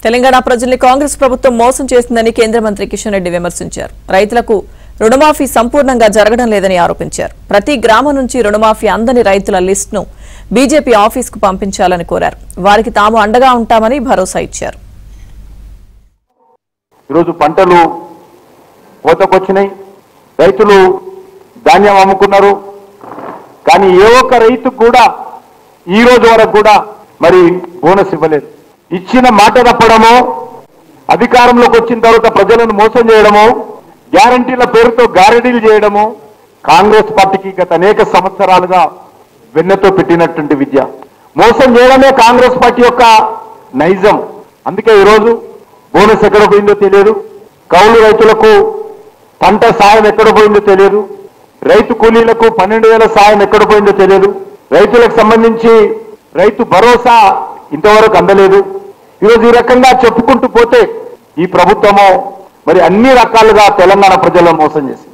తెలంగాణ ప్రజల్ని కాంగ్రెస్ ప్రభుత్వం మోసం చేసిందని కేంద్ర మంత్రి కిషన్ రెడ్డి విమర్శించారు. రైతులకు రుణమాఫీ సంపూర్ణంగా జరగడం లేదని ఆరోపించారు. ప్రతి గ్రామం నుంచి రుణమాఫీ అందని రైతుల లిస్టును బీజేపీ ఆఫీసుకు పంపించాలని కోరారు. వారికి తాము అండగా ఉంటామని భరోసా ఇచ్చారు. ఈరోజు పంటలు కోతకొచ్చినాయి, రైతులు ధాన్యం అమ్ముకున్నారు. కానీ ఏ ఒక్క రైతుకు కూడా ఈ రోజు వరకు కూడా మరి బోనస్ ఇవ్వలేదు. ఇచ్చిన మాట తప్పడమో, అధికారంలోకి వచ్చిన తర్వాత ప్రజలను మోసం చేయడమో, గ్యారంటీల పేరుతో గారడీలు చేయడమో కాంగ్రెస్ పార్టీకి గత అనేక సంవత్సరాలుగా వెన్నెతో పెట్టినటువంటి విద్య. మోసం చేయడమే కాంగ్రెస్ పార్టీ యొక్క నైజం. అందుకే ఈరోజు బోనస్ ఎక్కడ పోయిందో తెలియదు, కౌలు రైతులకు పంట సాయం ఎక్కడ పోయిందో తెలియదు, రైతు కూలీలకు 12,000 సాయం ఎక్కడ పోయిందో తెలియదు, రైతులకు సంబంధించి రైతు భరోసా ఇంతవరకు అందలేదు. ఈరోజు ఈ రకంగా చెప్పుకుంటూ పోతే ఈ ప్రభుత్వము మరి అన్ని రకాలుగా తెలంగాణ ప్రజలను మోసం చేసింది.